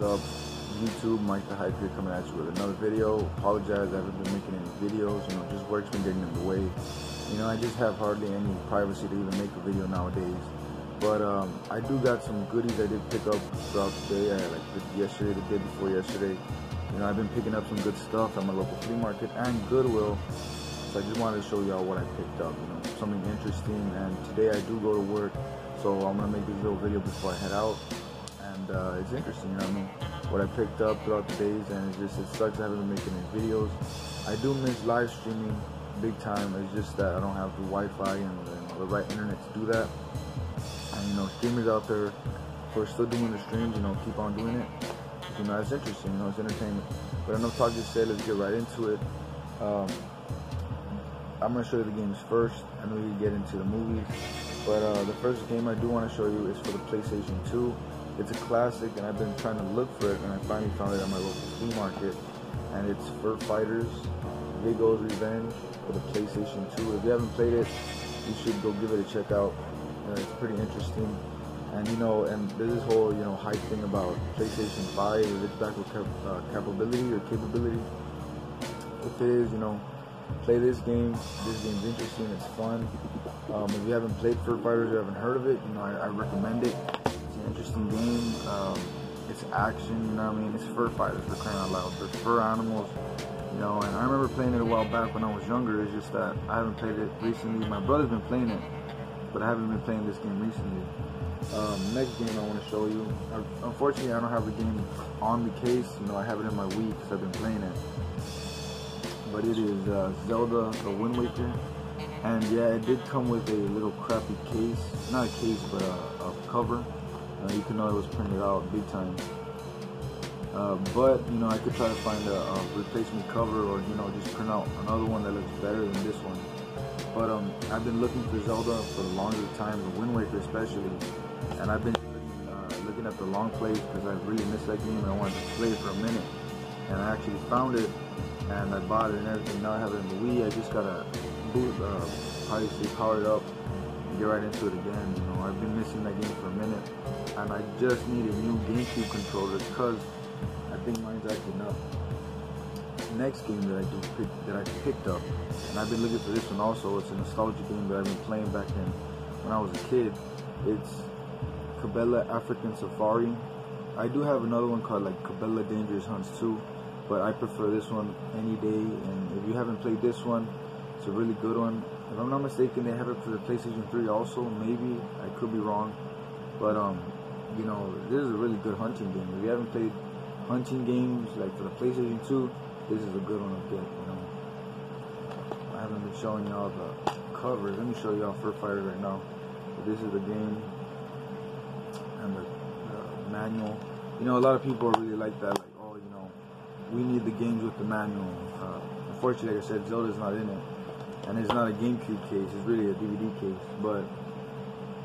up? YouTube, Mike the Hype here, coming at you with another video. Apologize, I haven't been making any videos, just work's been getting in the way. I just have hardly any privacy to even make a video nowadays. But I do got some goodies I did pick up throughout the day, like yesterday, the day before yesterday. I've been picking up some good stuff at my local flea market and Goodwill. So I just wanted to show y'all what I picked up, something interesting. And today I do go to work, so I'm gonna make this little video before I head out. And it's interesting, what I picked up throughout the days, and it sucks I haven't been making any videos. I do miss live streaming big time. It's just that I don't have the Wi-Fi and the right internet to do that. And streamers out there who are still doing the streams, keep on doing it. It's interesting, it's entertainment. But enough talk, just said, let's get right into it. I'm gonna show you the games first, and then we can get into the movies. But the first game I do want to show you is for the PlayStation 2. It's a classic, and I've been trying to look for it, and I finally found it at my local flea market. And it's Fur Fighters Viggo's Revenge for the PlayStation 2. If you haven't played it, you should go give it a check out. It's pretty interesting. And and there's this whole hype thing about PlayStation 5. Is it back with capability or capability? If it is, play this game. This game's interesting. It's fun. If you haven't played Fur Fighters or haven't heard of it, I recommend it. It's an interesting game. It's action. It's Fur Fighters, for crying out loud. They're fur animals. And I remember playing it a while back when I was younger. It's just that I haven't played it recently. My brother's been playing it, but I haven't been playing this game recently. Next game I want to show you. Unfortunately, I don't have the game on the case. I have it in my Wii because I've been playing it. But it is Zelda The Wind Waker. And yeah, it did come with a little crappy case. Not a case, but a cover. You can know it was printed out big time. But I could try to find a replacement cover, or just print out another one that looks better than this one. But I've been looking for Zelda for the longest time, The Wind Waker especially, and I've been looking at the long plays because I really missed that game and I wanted to play it for a minute. And I actually found it, and I bought it and everything. Now I have it in the Wii. I just gotta probably power it up and get right into it again. I've been missing that game for a minute, and I just need a new GameCube controller because I think mine's acting up. Next game that I picked up, and I've been looking for this one also. It's a nostalgia game that I've been playing back when I was a kid. It's Cabela African Safari. I do have another one called like Cabela Dangerous Hunts too, but I prefer this one any day. And if you haven't played this one, it's a really good one. If I'm not mistaken, they have it for the PlayStation 3 also. Maybe, I could be wrong, but this is a really good hunting game. If you haven't played hunting games like for the PlayStation 2, this is a good one to get. I haven't been showing y'all the covers. Let me show y'all Fur Fighters right now. But this is the game and the manual. A lot of people really like that. Like, oh, we need the games with the manual. Unfortunately, like I said, Zelda's not in it, and it's not a GameCube case. It's really a DVD case, but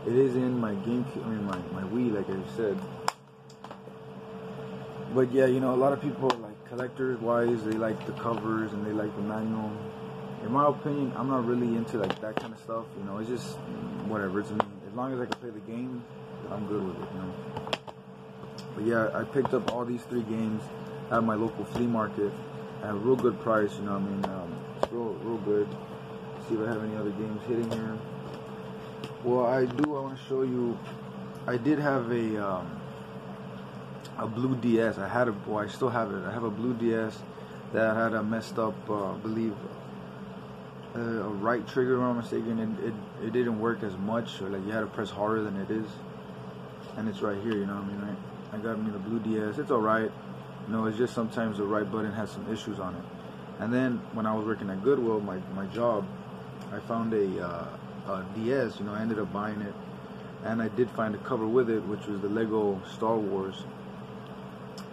it is in my GameCube. My Wii, like I said. But yeah, a lot of people, like collectors wise, they like the covers and they like the manual. In my opinion, I'm not really into like that kind of stuff. It's just whatever. It's me. As long as I can play the game, I'm good with it. But yeah, I picked up all these 3 games at my local flea market at a real good price. It's real good. Let's see if I have any other games hitting here. Well, I want to show you. I did have a blue DS. I still have it. I have a blue DS that had a messed up, I believe, a right trigger, if I'm not mistaken. It didn't work as much, or like you had to press harder than it is. And it's right here, right? I got me the blue DS. It's alright. It's just sometimes the right button has some issues on it. And then when I was working at Goodwill, my job, I found a DS. I ended up buying it, and I did find a cover with it, which was the Lego Star Wars.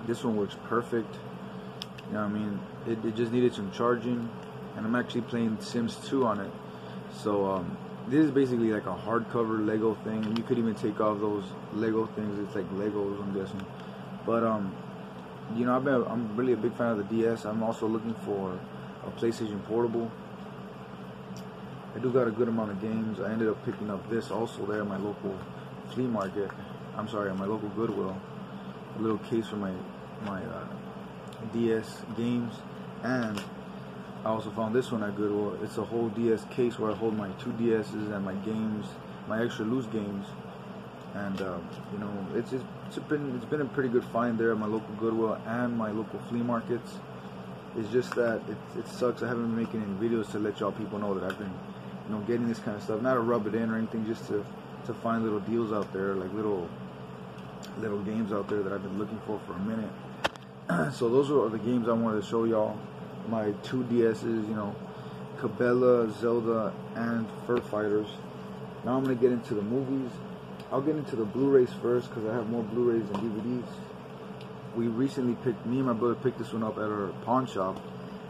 This one works perfect. It just needed some charging, and I'm actually playing Sims 2 on it. So this is basically like a hardcover Lego thing, and you could even take off those Lego things. It's like Legos, I'm guessing. But I'm really a big fan of the DS. I'm also looking for a PlayStation Portable. I do got a good amount of games. I ended up picking up this also there at my local flea market. I'm sorry, at my local Goodwill. little case for my DS games, and I also found this one at Goodwill. It's a whole DS case where I hold my 2 DSs and my games, my extra loose games, and you know, it's been a pretty good find there at my local Goodwill and my local flea markets. It's just that it sucks I haven't been making any videos to let y'all people know that I've been, you know, getting this kind of stuff. Not to rub it in or anything, just to find little deals out there, like little games out there that I've been looking for a minute. So those are the games I wanted to show y'all. My 2 DSs, you know, Cabela, Zelda, and Fur Fighters. Now I'm going to get into the movies. I'll get into the Blu-rays first because I have more Blu-rays and DVDs. We recently me and my brother picked this one up at our pawn shop.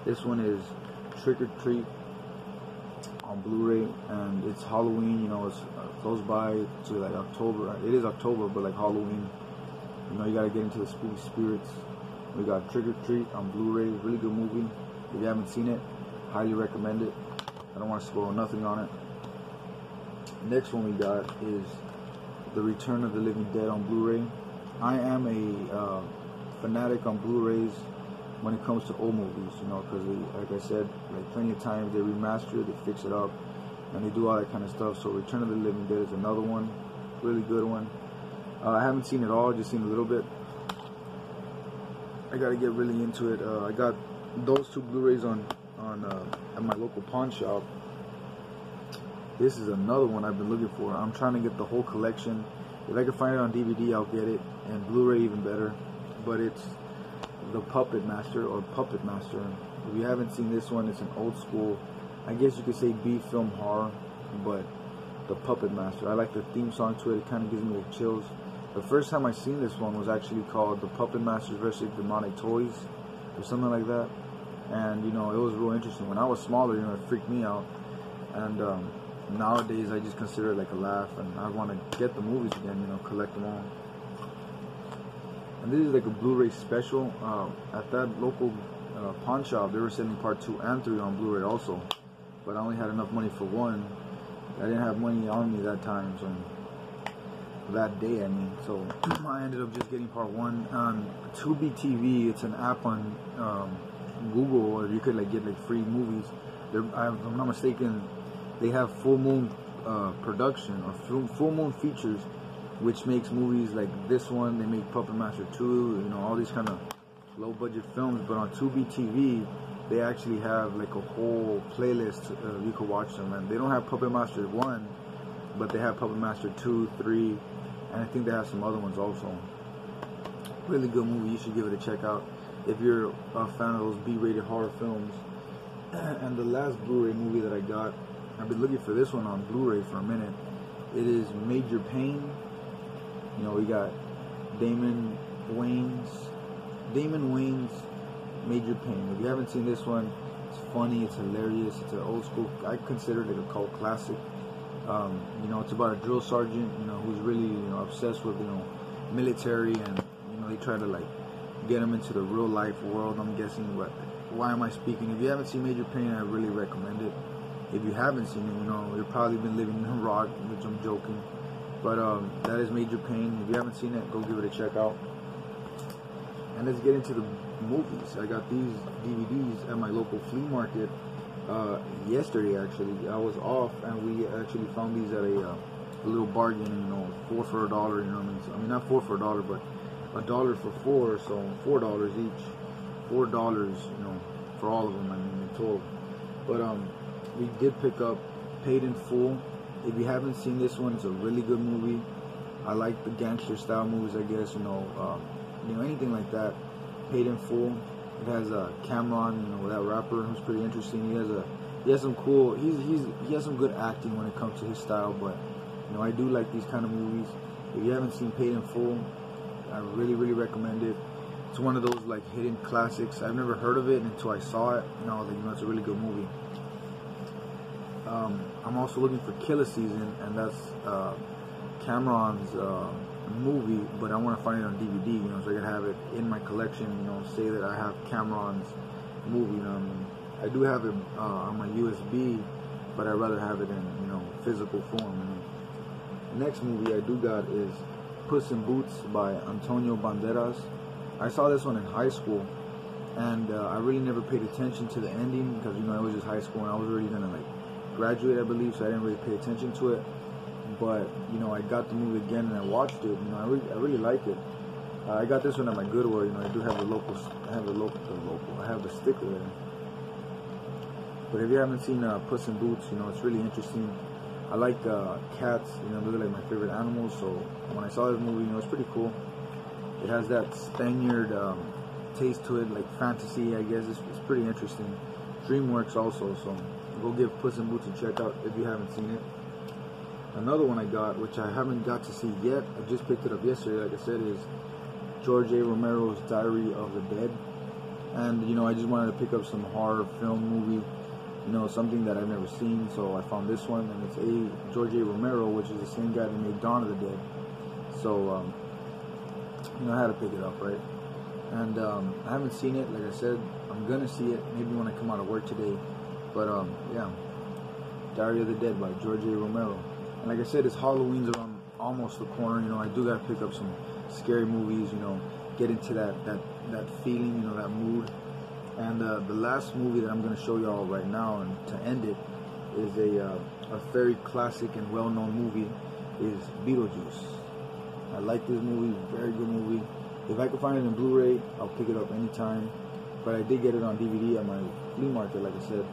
This one is Trick or Treat on Blu-ray, and it's Halloween, you know, it's close by to like October. It is October, but like Halloween, you know, you gotta get into the spooky spirits. We got Trick or Treat on Blu-ray, really good movie. If you haven't seen it, highly recommend it. I don't want to spoil nothing on it. Next one we got is The Return of the Living Dead on Blu-ray. I am a fanatic on Blu-rays when it comes to old movies, you know, because like I said, like plenty of times they remaster it, they fix it up, and they do all that kind of stuff. So Return of the Living Dead is another one, really good one. I haven't seen it all, just seen a little bit. I gotta get really into it. I got those 2 Blu-rays on at my local pawn shop. This is another one I've been looking for. I'm trying to get the whole collection. If I can find it on DVD, I'll get it, and Blu-ray even better. But it's the Puppet Master, or Puppet Master. If you haven't seen this one, it's an old school, I guess you could say B-film horror, but the Puppet Master. I like the theme song to it. It kind of gives me the chills. The first time I seen this one was actually called The Puppet Master vs. Demonic Toys, or something like that. And, you know, it was real interesting. When I was smaller, you know, it freaked me out. And nowadays, I just consider it like a laugh. And I want to get the movies again, you know, collect them all. And this is like a Blu-ray special. At that local pawn shop, they were selling part 2 and 3 on Blu-ray also. But I only had enough money for one. I didn't have money on me that time, so that day, I mean. So I ended up just getting part 1 on Tubi TV. It's an app on Google, or you could like get like free movies. If I'm not mistaken, they have Full Moon production, or Full Moon Features, which makes movies like this one. They make Puppet Master 2, you know, all these kind of low budget films. But on Tubi TV, they actually have like a whole playlist. You could watch them, and they don't have Puppet Master 1, but they have Puppet Master 2, 3, and I think they have some other ones also. Really good movie. You should give it a check out if you're a fan of those B-rated horror films. And the last Blu-ray movie that I got, I've been looking for this one on Blu-ray for a minute. It is Major Pain. You know, we got Damon Wayans' Major Pain. If you haven't seen this one, it's funny, it's hilarious, it's an old school, I consider it a cult classic. You know, it's about a drill sergeant, you know, who's really, you know, obsessed with, you know, military, and, you know, they try to like get him into the real life world, I'm guessing. But why am I speaking? If you haven't seen Major Pain, I really recommend it. If you haven't seen it, you know, you've probably been living in a rock, which I'm joking. But that is Major Pain. If you haven't seen it, go give it a check out. And let's get into the movies. I got these DVDs at my local flea market yesterday, actually. I was off, and we actually found these at a little bargain, you know, 4 for $1, you know what I mean? So, I mean, not 4 for $1, but $1 for 4, so $4 each. $4, you know, for all of them, I mean, in total. But we did pick up Paid in Full. If you haven't seen this one, it's a really good movie. I like the gangster style movies, I guess, you know, anything like that. Paid in Full. It has Cameron, you know, that rapper, who's pretty interesting. He has some cool. He has some good acting when it comes to his style. But you know, I do like these kind of movies. If you haven't seen Paid in Full, I really, really recommend it. It's one of those like hidden classics. I've never heard of it until I saw it, and I was like, you know, it's a really good movie. I'm also looking for Killer Season, and that's Cameron's movie, but I want to find it on DVD, you know, so I can have it in my collection, you know, say that I have Cameron's movie, you know what I mean? I do have it on my USB, but I'd rather have it in, you know, physical form. You know? The next movie I do got is Puss in Boots by Antonio Banderas. I saw this one in high school, and I really never paid attention to the ending because, you know, it was just high school and I was already gonna like graduate, I believe, so I didn't really pay attention to it. But, you know, I got the movie again and I watched it. You know, I really like it. I got this one at my Goodwill. You know, I do have I have the sticker there. But if you haven't seen Puss in Boots, you know, it's really interesting. I like cats. You know, they're like my favorite animals. So when I saw this movie, you know, it's pretty cool. It has that Spaniard taste to it, like fantasy, I guess. It's pretty interesting. DreamWorks also, so go give Puss in Boots a check out if you haven't seen it. Another one I got, which I haven't got to see yet, I just picked it up yesterday, like I said, is George A. Romero's Diary of the Dead. And, you know, I just wanted to pick up some horror film movie, you know, something that I've never seen, so I found this one, and it's George A. Romero, which is the same guy that made Dawn of the Dead. So, you know, I had to pick it up, right? And I haven't seen it, like I said. I'm gonna see it maybe when I come out of work today. But yeah, Diary of the Dead by George A. Romero. And like I said, it's Halloween's around almost the corner. You know, I do gotta pick up some scary movies. You know, get into that feeling, you know, that mood. And the last movie that I'm gonna show y'all right now, and to end it, is a very classic and well-known movie, is Beetlejuice. I like this movie, very good movie. If I can find it in Blu-ray, I'll pick it up anytime. But I did get it on DVD at my flea market, like I said.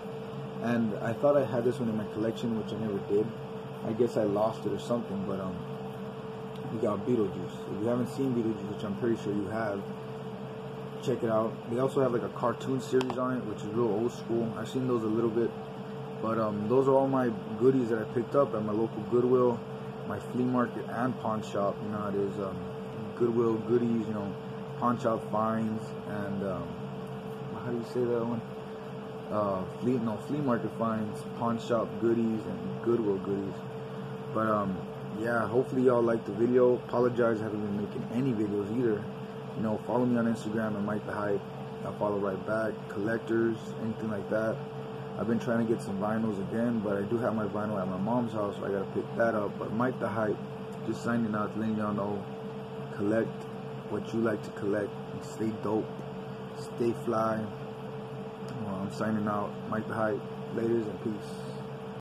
And I thought I had this one in my collection, which I never did. I guess I lost it or something, but we got Beetlejuice. If you haven't seen Beetlejuice, which I'm pretty sure you have, check it out. They also have like a cartoon series on it, which is real old school. I've seen those a little bit. But those are all my goodies that I picked up at my local Goodwill, my flea market, and pawn shop. You know how it is. Goodwill goodies, you know, pawn shop finds, and how do you say that one? Flea market finds, pawn shop goodies, and Goodwill goodies. But yeah, hopefully y'all liked the video. Apologize I haven't been making any videos either. You know, follow me on Instagram at Mike the Hype. I'll follow right back. Collectors, anything like that. I've been trying to get some vinyls again, but I do have my vinyl at my mom's house, so I gotta pick that up. But Mike the Hype, just signing out, letting y'all know, collect what you like to collect, and stay dope, stay fly. Well, I'm signing out. Mike the Hype. Laters and peace.